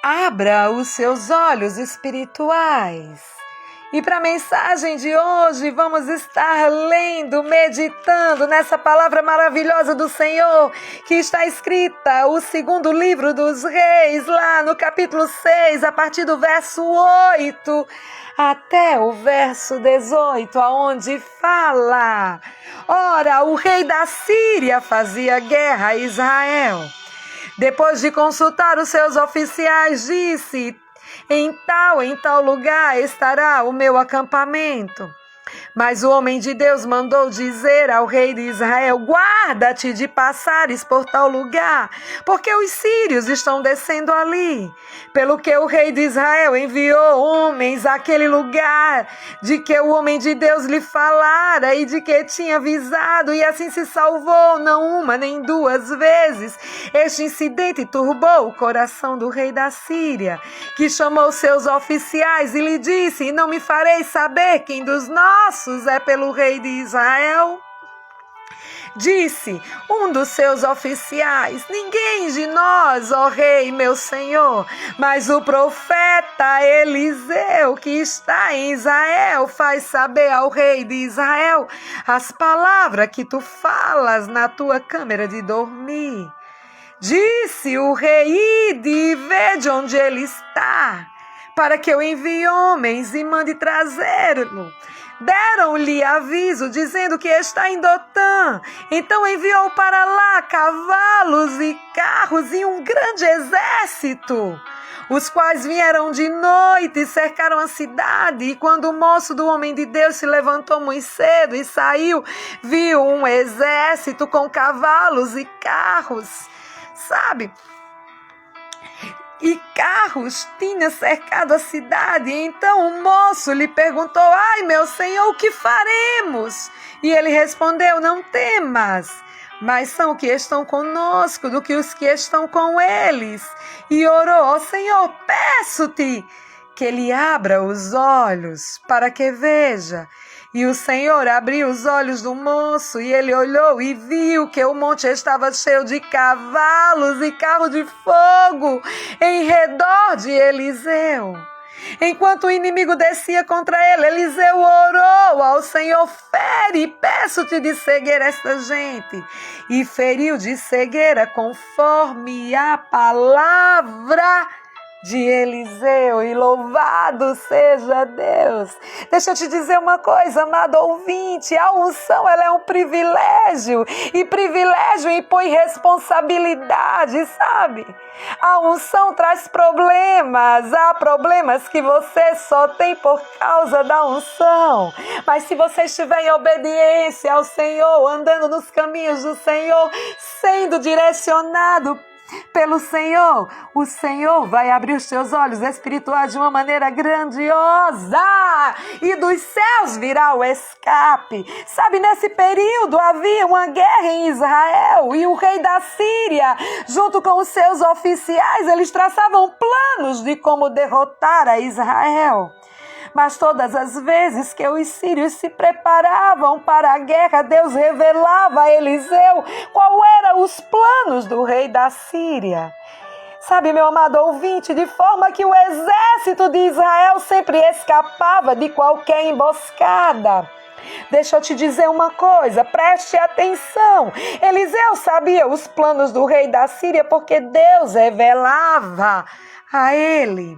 Abra os seus olhos espirituais. E para a mensagem de hoje, vamos estar lendo, meditando nessa palavra maravilhosa do Senhor, que está escrita, o segundo livro dos Reis, lá no capítulo 6, a partir do verso 8 até o verso 18, aonde fala: Ora, o rei da Síria fazia guerra a Israel. Depois de consultar os seus oficiais, disse: em tal lugar estará o meu acampamento. Mas o homem de Deus mandou dizer ao rei de Israel: guarda-te de passares por tal lugar, porque os sírios estão descendo ali. Pelo que o rei de Israel enviou homens àquele lugar, de que o homem de Deus lhe falara e de que tinha avisado, e assim se salvou, não uma nem duas vezes. Este incidente turbou o coração do rei da Síria, que chamou seus oficiais e lhe disse: não me fareis saber quem dos nossos é pelo rei de Israel? Disse um dos seus oficiais: ninguém de nós, ó rei, meu senhor, mas o profeta Eliseu, que está em Israel, faz saber ao rei de Israel as palavras que tu falas na tua câmara de dormir. Disse o rei: ide e vede onde ele está, para que eu envie homens e mande trazê-lo. Deram-lhe aviso, dizendo que está em Dotã. Então enviou para lá cavalos e carros e um grande exército, os quais vieram de noite e cercaram a cidade. E quando o moço do homem de Deus se levantou muito cedo e saiu, viu um exército com cavalos e carros, e carros tinha cercado a cidade. Então o moço lhe perguntou: ai, meu senhor, o que faremos? E ele respondeu: não temas, mas são que estão conosco do que os que estão com eles. E orou: ó Senhor, peço-te que ele abra os olhos para que veja. E o Senhor abriu os olhos do moço, e ele olhou e viu que o monte estava cheio de cavalos e carros de fogo em redor de Eliseu. Enquanto o inimigo descia contra ele, Eliseu orou ao Senhor: fere, peço-te de cegueira esta gente. E feriu de cegueira conforme a palavra de Eliseu, e louvado seja Deus. Deixa eu te dizer uma coisa, amado ouvinte: a unção, ela é um privilégio, e privilégio impõe responsabilidade, sabe? A unção traz problemas, há problemas que você só tem por causa da unção, mas se você estiver em obediência ao Senhor, andando nos caminhos do Senhor, sendo direcionado pelo Senhor, o Senhor vai abrir os teus olhos espirituais de uma maneira grandiosa, e dos céus virá o escape. Sabe, nesse período havia uma guerra em Israel, e o rei da Síria, junto com os seus oficiais, eles traçavam planos de como derrotar a Israel. Mas todas as vezes que os sírios se preparavam para a guerra, Deus revelava a Eliseu qual eram os planos do rei da Síria. Sabe, meu amado ouvinte, de forma que o exército de Israel sempre escapava de qualquer emboscada. Deixa eu te dizer uma coisa, preste atenção. Eliseu sabia os planos do rei da Síria porque Deus revelava a ele.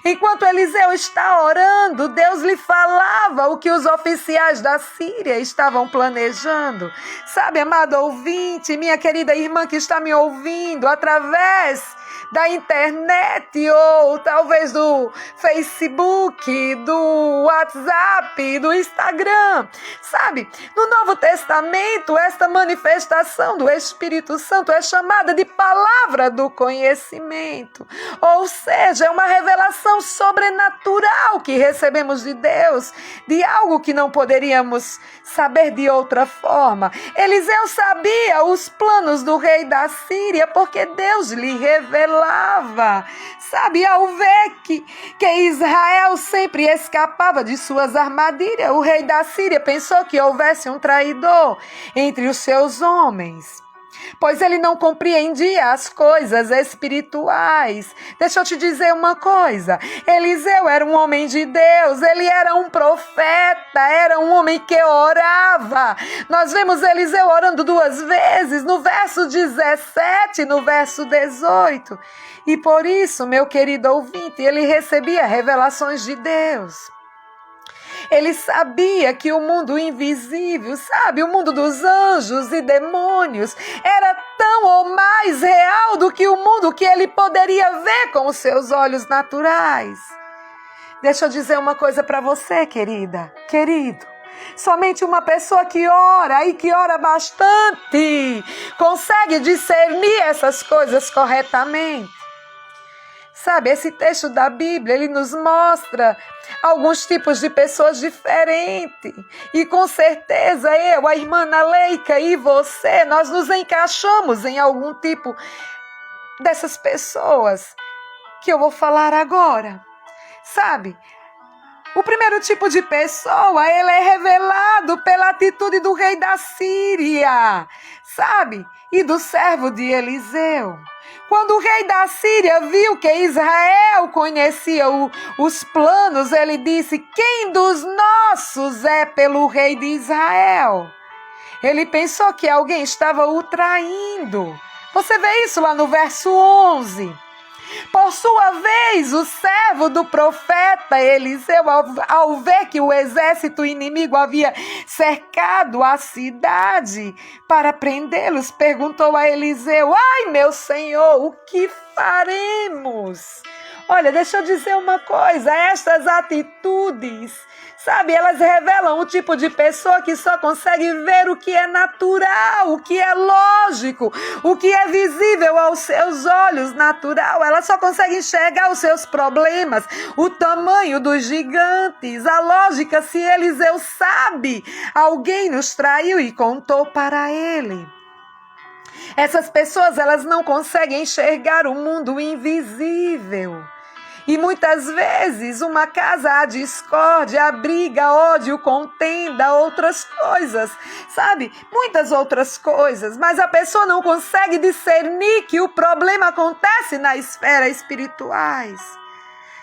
Enquanto Eliseu está orando, Deus lhe falava o que os oficiais da Síria estavam planejando. Sabe, amado ouvinte, minha querida irmã que está me ouvindo através da internet, ou talvez do Facebook, do WhatsApp, do Instagram. Sabe, no Novo Testamento, esta manifestação do Espírito Santo é chamada de palavra do conhecimento. Ou seja, é uma revelação sobrenatural que recebemos de Deus, de algo que não poderíamos saber de outra forma. Eliseu sabia os planos do rei da Síria porque Deus lhe revelava. Sabe, ao ver que Israel sempre escapava de suas armadilhas, o rei da Síria pensou que houvesse um traidor entre os seus homens. pois ele não compreendia as coisas espirituais. Deixa eu te dizer uma coisa, Eliseu era um homem de Deus, ele era um profeta, era um homem que orava. Nós vemos Eliseu orando 2 vezes, no verso 17 e no verso 18. E por isso, meu querido ouvinte, ele recebia revelações de Deus. Ele sabia que o mundo invisível, sabe, o mundo dos anjos e demônios, era tão ou mais real do que o mundo que ele poderia ver com os seus olhos naturais. Deixa eu dizer uma coisa para você, querida, querido. Somente uma pessoa que ora e que ora bastante consegue discernir essas coisas corretamente. Sabe, esse texto da Bíblia, ele nos mostra alguns tipos de pessoas diferentes. E com certeza eu, a irmã Naleika e você, nós nos encaixamos em algum tipo dessas pessoas que eu vou falar agora. Sabe, o primeiro tipo de pessoa, ele é revelado pela atitude do rei da Síria, sabe, e do servo de Eliseu. Quando o rei da Síria viu que Israel conhecia os planos, ele disse: quem dos nossos é pelo rei de Israel? Ele pensou que alguém estava o traindo. Você vê isso lá no verso 11. Por sua vez, o servo do profeta Eliseu, ao ver que o exército inimigo havia cercado a cidade para prendê-los, perguntou a Eliseu: ai, meu senhor, o que faremos? Olha, deixa eu dizer uma coisa, estas atitudes, sabe, elas revelam o tipo de pessoa que só consegue ver o que é natural, o que é lógico, o que é visível aos seus olhos natural. Ela só consegue enxergar os seus problemas, o tamanho dos gigantes, a lógica. Se Eliseu sabe, alguém nos traiu e contou para ele. Essas pessoas, elas não conseguem enxergar o mundo invisível. E muitas vezes uma casa há discórdia, há briga, ódio, contenda, outras coisas, sabe? Muitas outras coisas, mas a pessoa não consegue discernir que o problema acontece na esfera espirituais.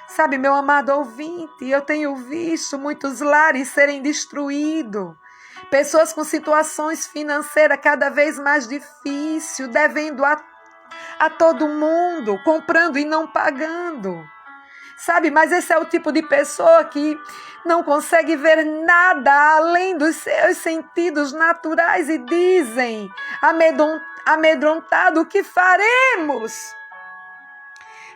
Sabe, meu amado ouvinte, eu tenho visto muitos lares serem destruídos. Pessoas com situações financeiras cada vez mais difíceis, devendo a todo mundo, comprando e não pagando. Sabe, mas esse é o tipo de pessoa que não consegue ver nada além dos seus sentidos naturais e dizem, amedrontado: o que faremos?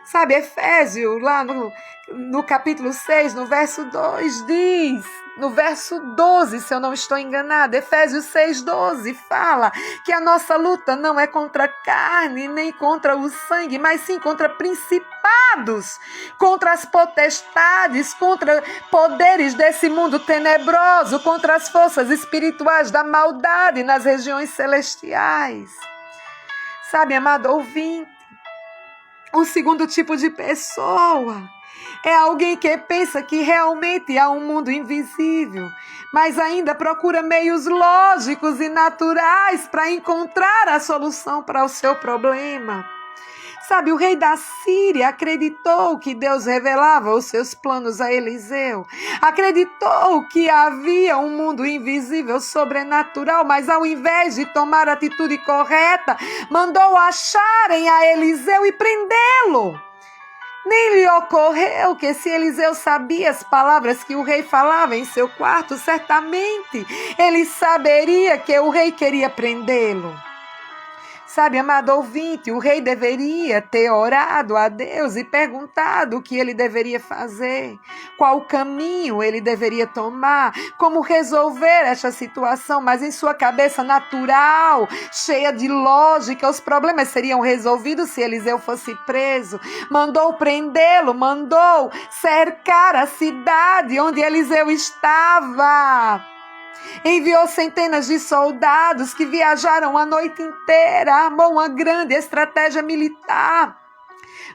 Sabe, Efésios, lá no capítulo 6, no verso 2, diz, no verso 12, se eu não estou enganada, Efésios 6, 12, fala que a nossa luta não é contra a carne, nem contra o sangue, mas sim contra principados, contra as potestades, contra poderes desse mundo tenebroso, contra as forças espirituais da maldade nas regiões celestiais. Sabe, amado ouvinte, o segundo tipo de pessoa é alguém que pensa que realmente há um mundo invisível, mas ainda procura meios lógicos e naturais para encontrar a solução para o seu problema. Sabe, o rei da Síria acreditou que Deus revelava os seus planos a Eliseu. Acreditou que havia um mundo invisível, sobrenatural, mas ao invés de tomar a atitude correta, mandou acharem a Eliseu e prendê-lo. Nem lhe ocorreu que se Eliseu sabia as palavras que o rei falava em seu quarto, certamente ele saberia que o rei queria prendê-lo. Sabe, amado ouvinte, o rei deveria ter orado a Deus e perguntado o que ele deveria fazer, qual caminho ele deveria tomar, como resolver esta situação, mas em sua cabeça natural, cheia de lógica, os problemas seriam resolvidos se Eliseu fosse preso. Mandou prendê-lo, mandou cercar a cidade onde Eliseu estava. Enviou centenas de soldados que viajaram a noite inteira, armou uma grande estratégia militar.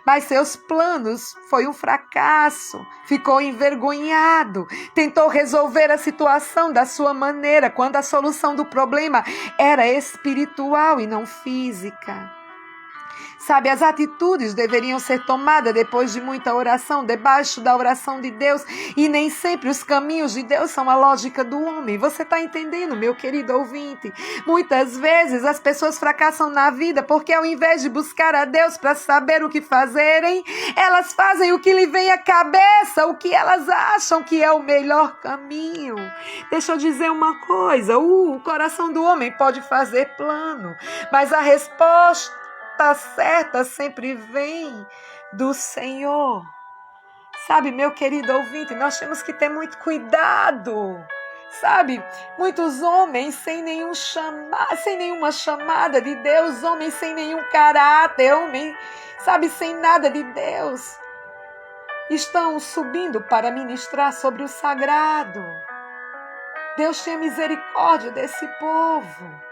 mas seus planos foi um fracasso, ficou envergonhado, tentou resolver a situação da sua maneira, quando a solução do problema era espiritual e não física. Sabe, as atitudes deveriam ser tomadas depois de muita oração, debaixo da oração de Deus, e nem sempre os caminhos de Deus são a lógica do homem. Você está entendendo, meu querido ouvinte? Muitas vezes as pessoas fracassam na vida porque, ao invés de buscar a Deus para saber o que fazerem, elas fazem o que lhe vem à cabeça, o que elas acham que é o melhor caminho. Deixa eu dizer uma coisa, o coração do homem pode fazer plano, mas a resposta certa sempre vem do Senhor. Sabe, meu querido ouvinte, nós temos que ter muito cuidado. Sabe, muitos homens sem nenhuma chamada de Deus, homens sem nenhum caráter, homens, sabe, sem nada de Deus, estão subindo para ministrar sobre o sagrado. Deus tenha misericórdia desse povo.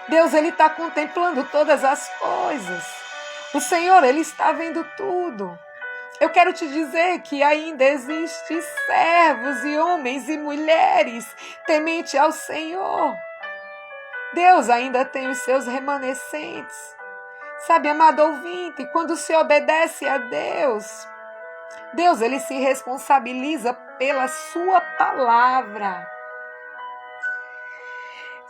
Deus, Ele está contemplando todas as coisas. O Senhor, Ele está vendo tudo. Eu quero te dizer que ainda existem servos e homens e mulheres temente ao Senhor. Deus ainda tem os seus remanescentes. Sabe, amado ouvinte, quando se obedece a Deus, Deus, Ele se responsabiliza pela sua palavra.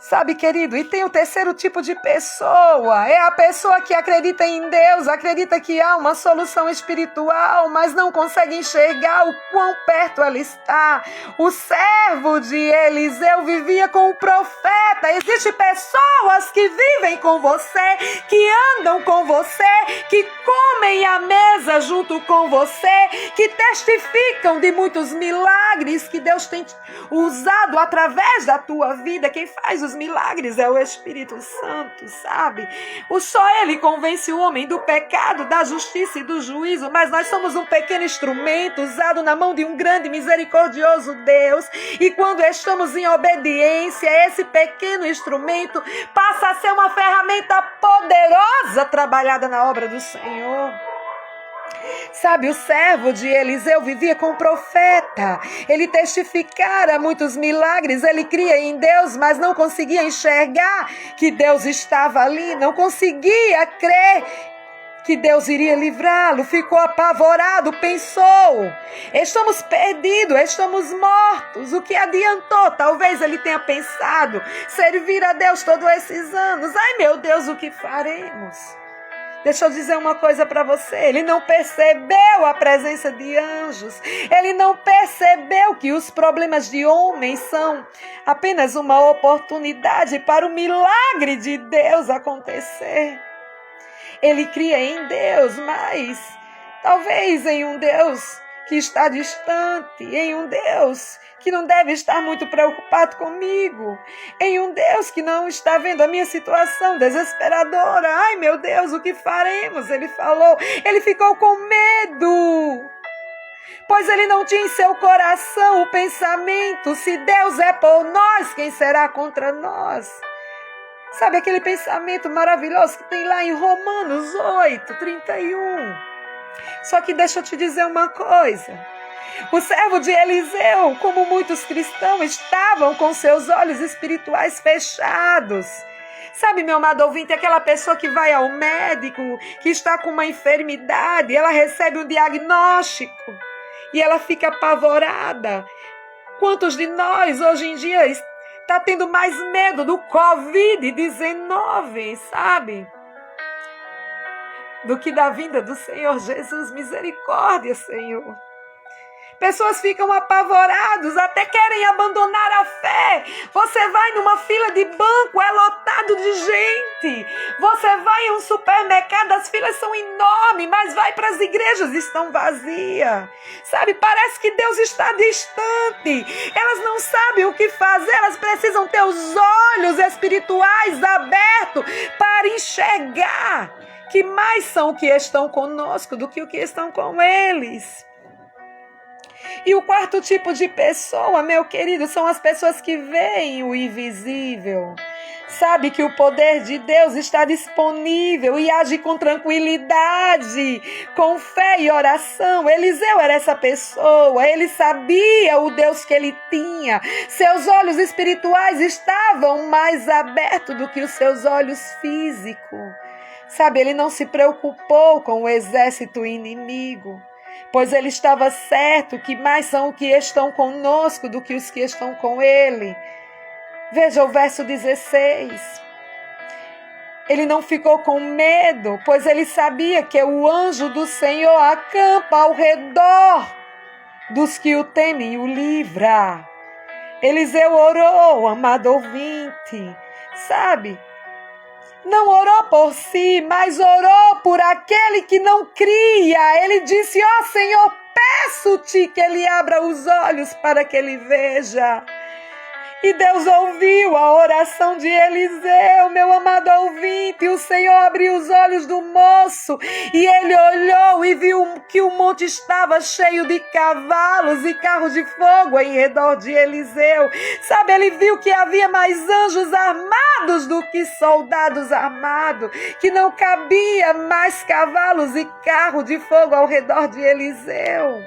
Sabe, querido, e tem o terceiro tipo de pessoa, é a pessoa que acredita em Deus, acredita que há uma solução espiritual, mas não consegue enxergar o quão perto ela está. O servo de Eliseu vivia com o profeta. Existem pessoas que vivem com você, que andam com você, que comem à mesa junto com você, que testificam de muitos milagres que Deus tem usado através da tua vida. Quem faz os milagres é o Espírito Santo, sabe? Só Ele convence o homem do pecado, da justiça e do juízo, mas nós somos um pequeno instrumento usado na mão de um grande e misericordioso Deus, e quando estamos em obediência, esse pequeno instrumento passa a ser uma ferramenta poderosa trabalhada na obra do Senhor. Sabe, o servo de Eliseu vivia com o profeta. Ele testificara muitos milagres, ele cria em Deus, mas não conseguia enxergar que Deus estava ali, não conseguia crer que Deus iria livrá-lo, ficou apavorado, pensou: estamos perdidos, estamos mortos, o que adiantou? Talvez ele tenha pensado: servir a Deus todos esses anos, ai meu Deus, o que faremos? Deixa eu dizer uma coisa para você, ele não percebeu a presença de anjos, ele não percebeu que os problemas de homens são apenas uma oportunidade para o milagre de Deus acontecer. Ele cria em Deus, mas talvez em um Deus que está distante, em um Deus que não deve estar muito preocupado comigo, em um Deus que não está vendo a minha situação desesperadora. Ai meu Deus, o que faremos? Ele falou, ele ficou com medo, pois ele não tinha em seu coração o pensamento: se Deus é por nós, quem será contra nós? Sabe aquele pensamento maravilhoso que tem lá em Romanos 8:31? Só que deixa eu te dizer uma coisa. O servo de Eliseu, como muitos cristãos, estavam com seus olhos espirituais fechados. Sabe, meu amado ouvinte, aquela pessoa que vai ao médico, que está com uma enfermidade, ela recebe um diagnóstico e ela fica apavorada. Quantos de nós hoje em dia está tendo mais medo do Covid-19, sabe? Do que da vinda do Senhor Jesus. Misericórdia, Senhor. Pessoas ficam apavoradas, até querem abandonar a fé. Você vai numa fila de banco, é lotado de gente. Você vai em um supermercado, as filas são enormes, mas vai para as igrejas, estão vazias. Sabe, parece que Deus está distante. Elas não sabem o que fazer, elas precisam ter os olhos espirituais abertos para enxergar que mais são o que estão conosco do que o que estão com eles. E o quarto tipo de pessoa, meu querido, são as pessoas que veem o invisível. Sabe que o poder de Deus está disponível e age com tranquilidade, com fé e oração. Eliseu era essa pessoa, ele sabia o Deus que ele tinha. Seus olhos espirituais estavam mais abertos do que os seus olhos físicos. Sabe, ele não se preocupou com o exército inimigo, pois ele estava certo que mais são os que estão conosco do que os que estão com ele. Veja o verso 16. Ele não ficou com medo, pois ele sabia que o anjo do Senhor acampa ao redor dos que o temem e o livra. Eliseu orou, amado ouvinte, sabe? Não orou por si, mas orou por aquele que não cria. Ele disse: ó Senhor, peço-te que ele abra os olhos para que ele veja. E Deus ouviu a oração de Eliseu, meu amado ouvinte. O Senhor abriu os olhos do moço e ele olhou e viu que o monte estava cheio de cavalos e carros de fogo em redor de Eliseu. Sabe, ele viu que havia mais anjos armados do que soldados armados, que não cabia mais cavalos e carro de fogo ao redor de Eliseu.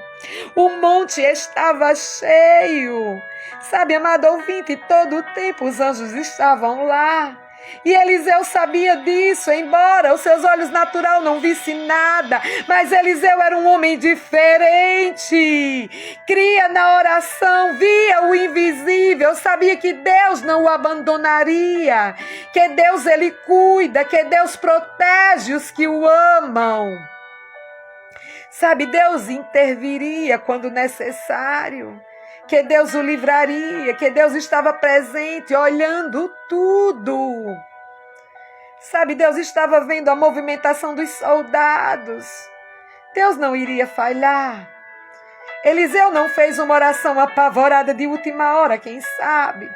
O monte estava cheio. Sabe, amado ouvinte, todo o tempo os anjos estavam lá. E Eliseu sabia disso, embora os seus olhos naturais não vissem nada. Mas Eliseu era um homem diferente. Cria na oração, via o invisível, sabia que Deus não o abandonaria, que Deus ele cuida, que Deus protege os que o amam. Sabe, Deus interviria quando necessário, que Deus o livraria, que Deus estava presente, olhando tudo. Sabe, Deus estava vendo a movimentação dos soldados. Deus não iria falhar. Eliseu não fez uma oração apavorada de última hora, quem sabe?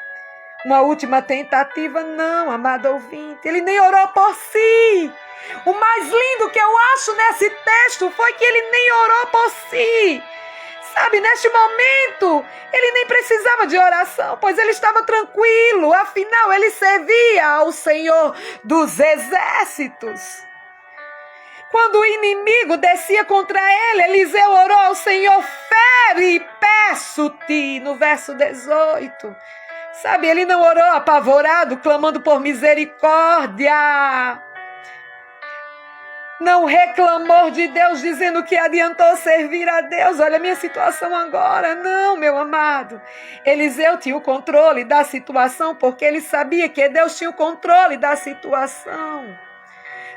Uma última tentativa, não, amado ouvinte. Ele nem orou por si. O mais lindo que eu acho nesse texto foi que ele nem orou por si. Sabe, neste momento, ele nem precisava de oração, pois ele estava tranquilo. Afinal, ele servia ao Senhor dos exércitos. Quando o inimigo descia contra ele, Eliseu orou ao Senhor: fere, peço-te, no verso 18. Sabe, ele não orou apavorado, clamando por misericórdia. Não reclamou de Deus, dizendo que adiantou servir a Deus. Olha a minha situação agora. Não, meu amado. Eliseu tinha o controle da situação, porque ele sabia que Deus tinha o controle da situação.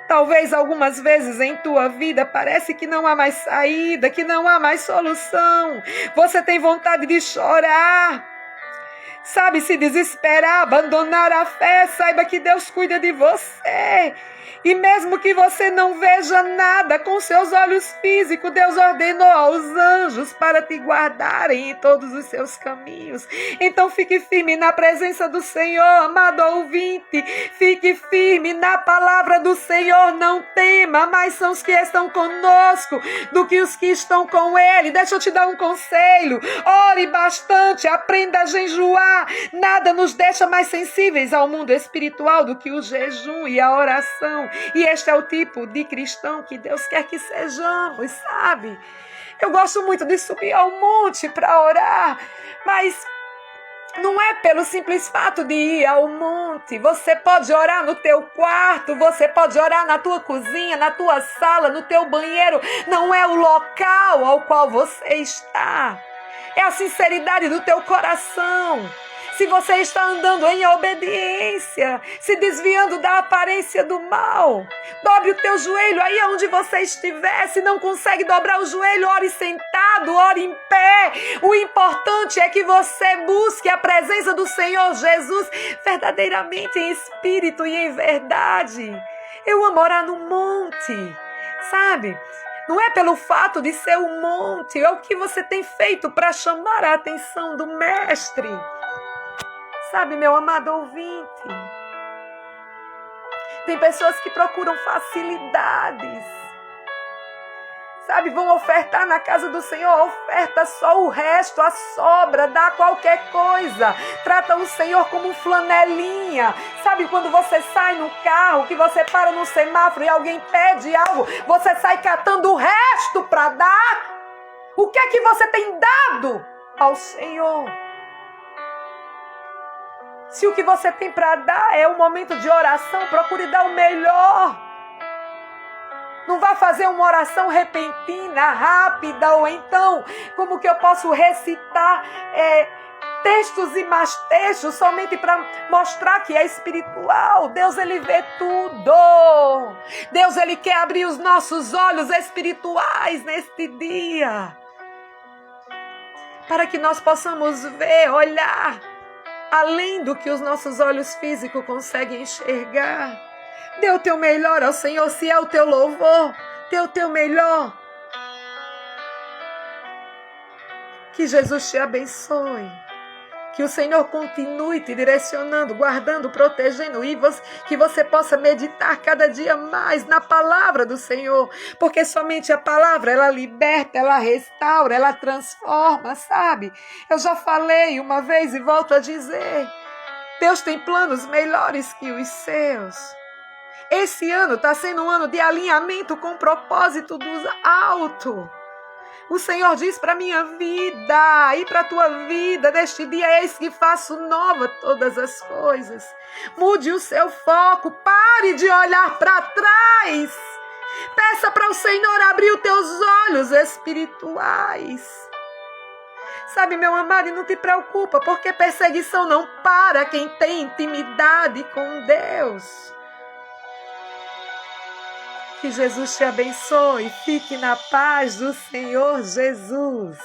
Talvez algumas vezes em tua vida parece que não há mais saída, que não há mais solução. Você tem vontade de chorar. Sabe, se desesperar, abandonar a fé. Saiba que Deus cuida de você. E mesmo que você não veja nada com seus olhos físicos, Deus ordenou aos anjos para te guardarem em todos os seus caminhos. Então fique firme na presença do Senhor, amado ouvinte. Fique firme na palavra do Senhor. Não tema, mais são os que estão conosco do que os que estão com Ele. Deixa eu te dar um conselho. Ore bastante, aprenda a jejuar. Nada nos deixa mais sensíveis ao mundo espiritual do que o jejum e a oração. E este é o tipo de cristão que Deus quer que sejamos, sabe? Eu gosto muito de subir ao monte para orar, mas não é pelo simples fato de ir ao monte. Você pode orar no teu quarto, você pode orar na tua cozinha, na tua sala, no teu banheiro. Não é o local ao qual você está. É a sinceridade do teu coração. Se você está andando em obediência, se desviando da aparência do mal, dobre o teu joelho aí onde você estiver. Se não consegue dobrar o joelho, ore sentado, ore em pé. O importante é que você busque a presença do Senhor Jesus verdadeiramente em espírito e em verdade. Eu amo orar no monte, sabe? Não é pelo fato de ser um monte, é o que você tem feito para chamar a atenção do Mestre. Sabe, meu amado ouvinte, tem pessoas que procuram facilidades. Sabe, vão ofertar na casa do Senhor, oferta só o resto, a sobra, dá qualquer coisa. Trata o Senhor como flanelinha. Sabe quando você sai no carro, que você para no semáforo e alguém pede algo, você sai catando o resto para dar? O que é que você tem dado ao Senhor? Se o que você tem para dar é um momento de oração, procure dar o melhor. Não vá fazer uma oração repentina, rápida, ou então, como que eu posso recitar textos e mais textos somente para mostrar que é espiritual. Deus, Ele vê tudo. Deus, Ele quer abrir os nossos olhos espirituais neste dia, para que nós possamos ver, olhar, além do que os nossos olhos físicos conseguem enxergar. Dê o teu melhor ao Senhor, se é o teu louvor, dê o teu melhor. Que Jesus te abençoe. Que o Senhor continue te direcionando, guardando, protegendo, e que você possa meditar cada dia mais na palavra do Senhor, porque somente a palavra, ela liberta, ela restaura, ela transforma, sabe? Eu já falei uma vez e volto a dizer, Deus tem planos melhores que os seus. Esse ano está sendo um ano de alinhamento com o propósito do alto. O Senhor diz para a minha vida e para a tua vida, neste dia, eis que faço nova todas as coisas. Mude o seu foco, pare de olhar para trás. Peça para o Senhor abrir os teus olhos espirituais. Sabe, meu amado, e não te preocupa, porque perseguição não para quem tem intimidade com Deus. Que Jesus te abençoe. Fique na paz do Senhor Jesus.